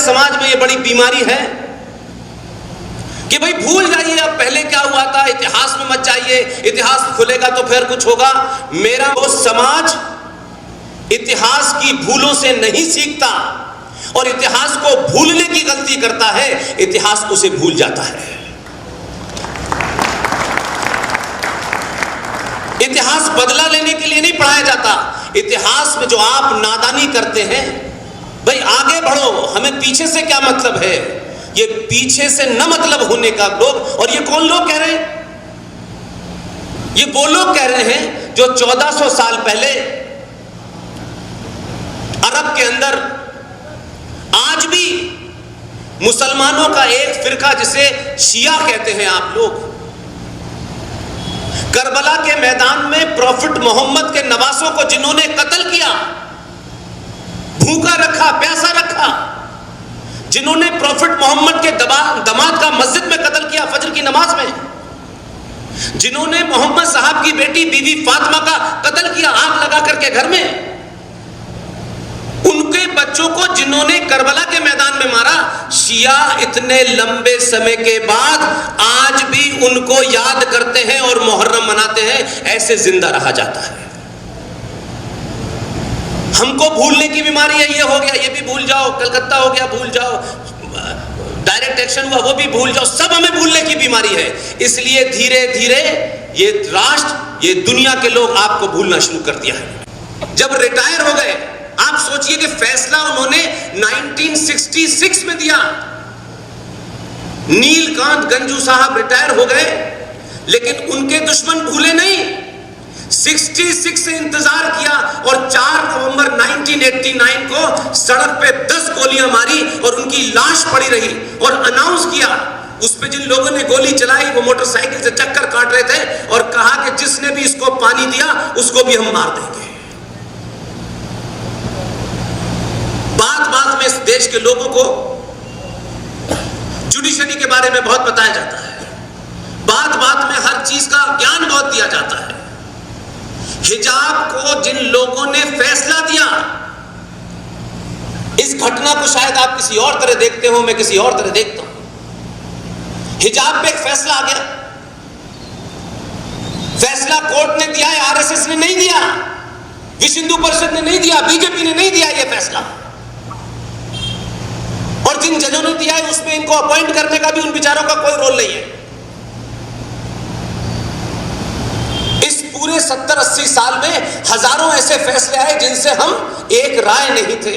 समाज में ये बड़ी बीमारी है कि भाई भूल जाइए अब पहले क्या हुआ था, इतिहास में मत जाइए, इतिहास खुलेगा तो फिर कुछ होगा। मेरा वो समाज इतिहास की भूलों से नहीं सीखता और इतिहास को भूलने की गलती करता है, इतिहास उसे भूल जाता है। इतिहास बदला लेने के लिए नहीं पढ़ाया जाता। इतिहास में जो आप नादानी करते हैं, भाई आगे बढ़ो, हमें पीछे से क्या मतलब है, ये पीछे से न मतलब होने का लोग। और ये कौन लोग कह रहे हैं? ये वो लोग कह रहे हैं जो 1400 साल पहले अरब के अंदर आज भी मुसलमानों का एक फिरका जिसे शिया कहते हैं आप लोग, करबला के मैदान में प्रॉफिट मोहम्मद के नवासों को जिन्होंने कत्ल किया, भूखा रखा, प्यासा रखा, जिन्होंने प्रॉफिट मोहम्मद के दामाद का मस्जिद में कत्ल किया फजर की नमाज में, जिन्होंने मोहम्मद साहब की बेटी बीवी फातिमा का कत्ल किया आग लगा करके घर में, उनके बच्चों को जिन्होंने करबला के मैदान में मारा, शिया इतने लंबे समय के बाद आज भी उनको याद करते हैं और मुहर्रम मनाते हैं। ऐसे जिंदा रहा जाता है। हमको भूलने की बीमारी है, ये हो गया ये भी भूल जाओ, कलकत्ता हो गया भूल जाओ, डायरेक्ट एक्शन हुआ वो भी भूल जाओ, सब हमें भूलने की बीमारी है। इसलिए धीरे धीरे ये राष्ट्र, ये दुनिया के लोग आपको भूलना शुरू कर दिया है। जब रिटायर हो गए, आप सोचिए कि फैसला उन्होंने 1966 में दिया। नीलकांत गंजू साहब रिटायर हो गए, लेकिन उनके दुश्मन भूले नहीं। 66 से इंतजार किया और 4 नवंबर 1989 को सड़क पे 10 गोलियां मारी और उनकी लाश पड़ी रही और अनाउंस किया। उस पे जिन लोगों ने गोली चलाई वो मोटरसाइकिल से चक्कर काट रहे थे और कहा कि जिसने भी इसको पानी दिया उसको भी हम मार देंगे। बात बात में इस देश के लोगों को जुडिशरी के बारे में बहुत बताया जाता है, बात बात में हर चीज का ज्ञान बहुत दिया जाता है। हिजाब को जिन लोगों ने फैसला दिया, इस घटना को शायद आप किसी और तरह देखते हो, मैं किसी और तरह देखता हूं। हिजाब पे एक फैसला आ गया, फैसला कोर्ट ने दिया है, आरएसएस ने नहीं दिया, विश्व हिंदू परिषद ने नहीं दिया, बीजेपी ने नहीं दिया यह फैसला। और जिन जजों ने दिया है उसमें इनको अपॉइंट करने का भी उन बेचारों का कोई रोल नहीं है। इस पूरे 70-80 साल में हजारों ऐसे फैसले आए जिनसे हम एक राय नहीं थे,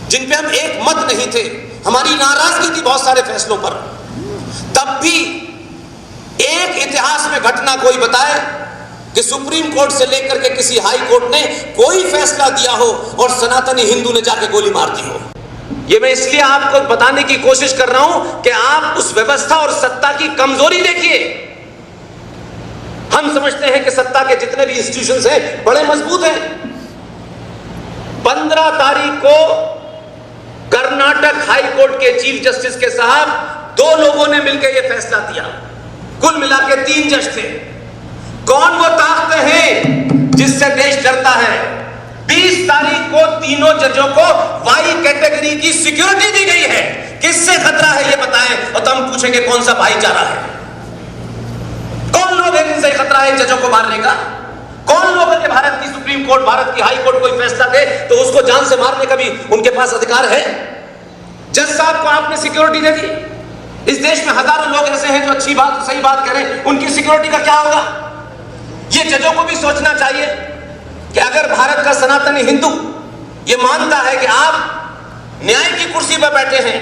जिन पे हम एक मत नहीं थे, हमारी नाराजगी थी बहुत सारे फैसलों पर। तब भी एक इतिहास में घटना कोई बताए कि सुप्रीम कोर्ट से लेकर के किसी हाई कोर्ट ने कोई फैसला दिया हो और सनातनी हिंदू ने जाके गोली मार दी हो। ये मैं इसलिए आपको बताने की कोशिश कर रहा हूं कि आप उस व्यवस्था और सत्ता की कमजोरी देखिए। हम समझते हैं कि सत्ता के जितने भी इंस्टीट्यूशंस हैं बड़े मजबूत हैं। 15 तारीख को कर्नाटक हाई कोर्ट के चीफ जस्टिस के साहब 2 लोगों ने मिलकर यह फैसला दिया, कुल मिला के 3 जज थे। कौन वो ताकतें हैं जिससे देश डरता है? 20 तारीख को तीनों जजों को वाई कैटेगरी की सिक्योरिटी दी गई है। किससे खतरा है ये बताएं, और तो हम पूछेंगे कौन सा भाईचारा है, कौन लोग हैं जिनसे खतरा है जजों को मारने का? कौन लोग हैं? भारत की सुप्रीम कोर्ट, भारत की हाई कोर्ट कोई फैसला दे तो उसको जान से मारने का भी उनके पास अधिकार है। जज साहब को आपने सिक्योरिटी दे दी। इस देश में हजारों लोग ऐसे हैं जो अच्छी बात सही बात करें, उनकी सिक्योरिटी का क्या होगा? ये जजों को भी सोचना चाहिए कि अगर भारत का सनातनी हिंदू ये मानता है कि आप न्याय की कुर्सी पर बैठे हैं,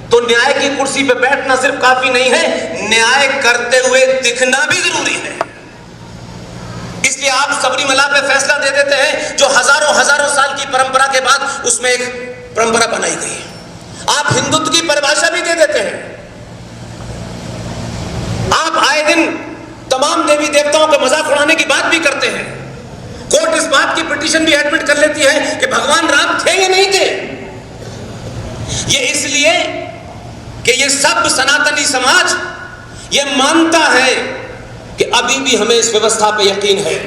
तो न्याय की कुर्सी पर बैठना सिर्फ काफी नहीं है, न्याय करते हुए दिखना भी जरूरी है। इसलिए आप सबरीमला पे फैसला दे देते हैं जो हजारों साल की परंपरा के बाद उसमें एक परंपरा बनाई गई है। आप हिंदुत्व की परिभाषा भी दे देते हैं। आप आए दिन तमाम देवी देवताओं का मजाक उड़ाने की बात भी करते हैं। कोर्ट इस बात की पिटीशन भी एडमिट कर लेती है कि भगवान राम थे या नहीं थे। ये इसलिए कि ये सब सनातनी समाज ये मानता है कि अभी भी हमें इस व्यवस्था पे यकीन है।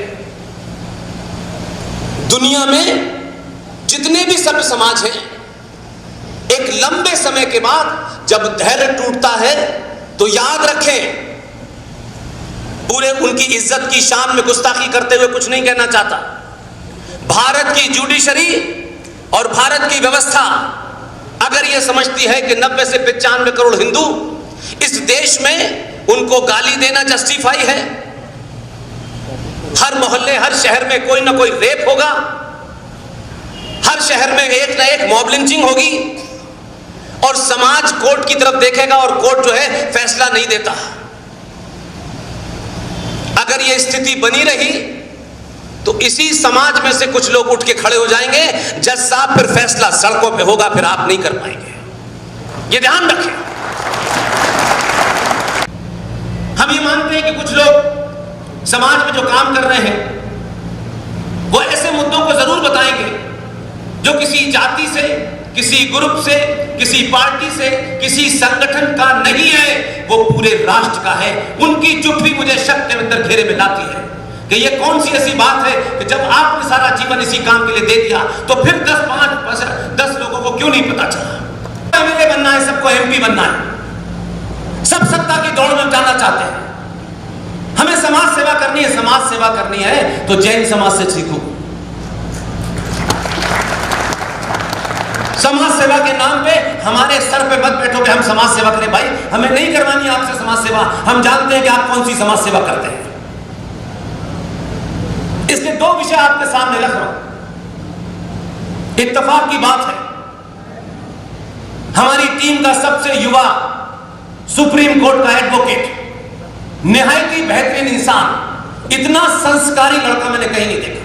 दुनिया में जितने भी सभ्य समाज हैं, एक एक लंबे समय के बाद जब धैर्य टूटता है तो याद रखें, पूरे उनकी इज्जत की शान में गुस्ताखी करते हुए कुछ नहीं कहना चाहता। भारत की जुडिशरी और भारत की व्यवस्था अगर यह समझती है कि 90 से 95 करोड़ हिंदू इस देश में उनको गाली देना जस्टिफाई है, हर मोहल्ले हर शहर में कोई ना कोई रेप होगा, हर शहर में एक ना एक मॉब लिंचिंग होगी और समाज कोर्ट की तरफ देखेगा और कोर्ट जो है फैसला नहीं देता, अगर यह स्थिति बनी रही तो इसी समाज में से कुछ लोग उठ के खड़े हो जाएंगे, जज साहब फिर फैसला सड़कों पे होगा, फिर आप नहीं कर पाएंगे। ये ध्यान रखें। हम ये मानते हैं कि कुछ लोग समाज में जो काम कर रहे हैं वो ऐसे मुद्दों को जरूर बताएंगे जो किसी जाति से, किसी ग्रुप से, किसी पार्टी से, किसी संगठन का नहीं है, वो पूरे राष्ट्र का है। उनकी चुप भी मुझे शक के अंदर घेरे में लाती है कि ये कौन सी ऐसी बात है कि जब आपने सारा जीवन इसी काम के लिए दे दिया तो फिर 10 लोगों को क्यों नहीं पता चला। एमएलए बनना है, सबको एमपी बनना है, सब सत्ता की दौड़ में जाना चाहते हैं। हमें समाज सेवा करनी है, समाज सेवा करनी है तो जैन समाज से सीखो। समाज सेवा के नाम पे हमारे सर पे मत बैठो कि हम समाज सेवा करें। भाई हमें नहीं करवानी है आपसे समाज सेवा, हम जानते हैं कि आप कौन सी समाज सेवा करते हैं। इसलिए 2 विषय आपके सामने रख रहा हूं। इत्तेफाक की बात है, हमारी टीम का सबसे युवा सुप्रीम कोर्ट का एडवोकेट, निहायत ही बेहतरीन इंसान, इतना संस्कारी लड़का मैंने कहीं नहीं देखा।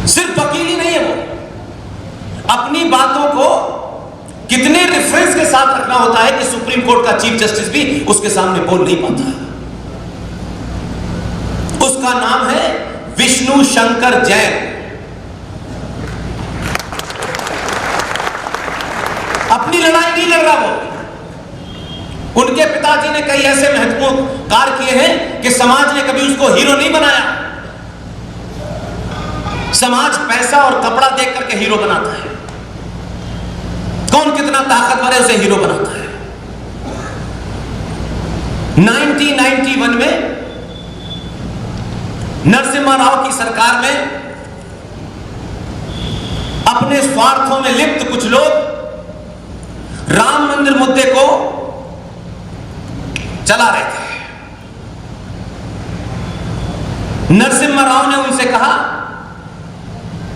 सिर्फ वकील ही नहीं है वो, अपनी बातों को कितने रेफरेंस के साथ रखना होता है कि सुप्रीम कोर्ट का चीफ जस्टिस भी उसके सामने बोल नहीं पाता। उसका नाम है विष्णु शंकर जैन। अपनी लड़ाई नहीं लड़ रहा वो। उनके पिताजी ने कई ऐसे महत्वपूर्ण कार्य किए हैं कि समाज ने कभी उसको हीरो नहीं बनाया। समाज पैसा और कपड़ा देख करके हीरो बनाता है। कौन कितना ताकतवर है उसे हीरो बनाता है। 1991 में नरसिम्हा राव की सरकार में अपने स्वार्थों में लिप्त कुछ लोग राम मंदिर मुद्दे को चला रहे थे। नरसिम्हा राव ने उनसे कहा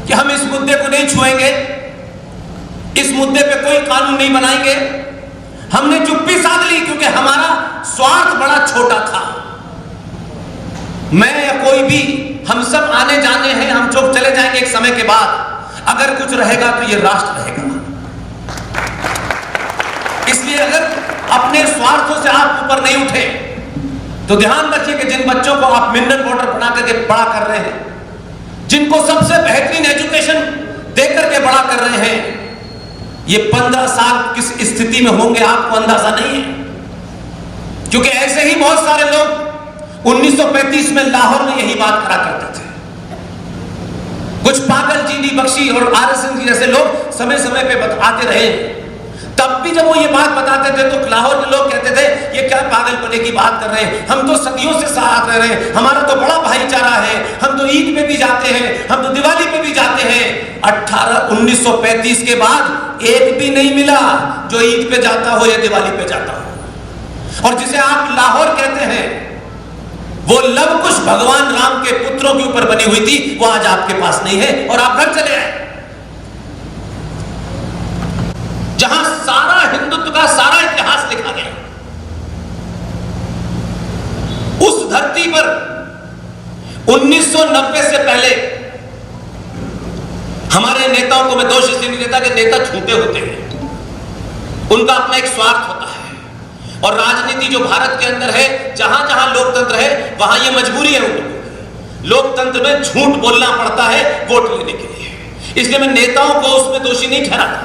कि हम इस मुद्दे को नहीं छुएंगे, इस मुद्दे पे कोई कानून नहीं बनाएंगे। हमने चुप्पी साध ली क्योंकि हमारा स्वार्थ बड़ा छोटा था। मैं या कोई भी, हम सब आने जाने हैं, हम चुप चले जाएंगे एक समय के बाद। अगर कुछ रहेगा तो ये राष्ट्र रहेगा। इसलिए अगर अपने स्वार्थों से आप ऊपर नहीं उठे तो ध्यान रखिए कि जिन बच्चों को आप मिनरल वाटर बना करके बड़ा कर रहे हैं, जिनको सबसे बेहतरीन एजुकेशन देकर के बड़ा कर रहे हैं, ये 15 साल किस स्थिति में होंगे आपको अंदाजा नहीं है। क्योंकि ऐसे ही बहुत सारे लोग 1935 में लाहौर में यही बात करा करते थे। कुछ पागल जीडी बख्शी और आरएसएस जैसे लोग समय समय पे बताते रहे। तब भी जब वो ये बात बताते थे तो लाहौर के लोग कहते थे ये क्या पागलपने की बात कर रहे हैं, हम तो सदियों से साथ रह रहे हैं, हमारा तो बड़ा भाईचारा है, हम तो ईद पे भी जाते हैं, हम तो दिवाली पे भी जाते हैं। 1935 के बाद एक भी नहीं मिला जो ईद पे जाता हो या दिवाली पे जाता हो। और जिसे आप लाहौर कहते हैं वो लव कुश भगवान राम के पुत्रों के ऊपर बनी हुई थी, वो आज आपके पास नहीं है और आप घर चले आए। जहां सारा हिंदुत्व का सारा इतिहास लिखा गया, उस धरती पर 1990 से पहले हमारे नेताओं को मैं दोष इसलिए नहीं देता कि नेता झूठे होते हैं, उनका अपना एक स्वार्थ होता है। और राजनीति जो भारत के अंदर है, जहां जहां लोकतंत्र है वहां ये मजबूरी है उन लोगों की। लोकतंत्र में झूठ बोलना पड़ता है वोट लेने के लिए। इसलिए मैं नेताओं को उसमें दोषी नहीं ठहराता।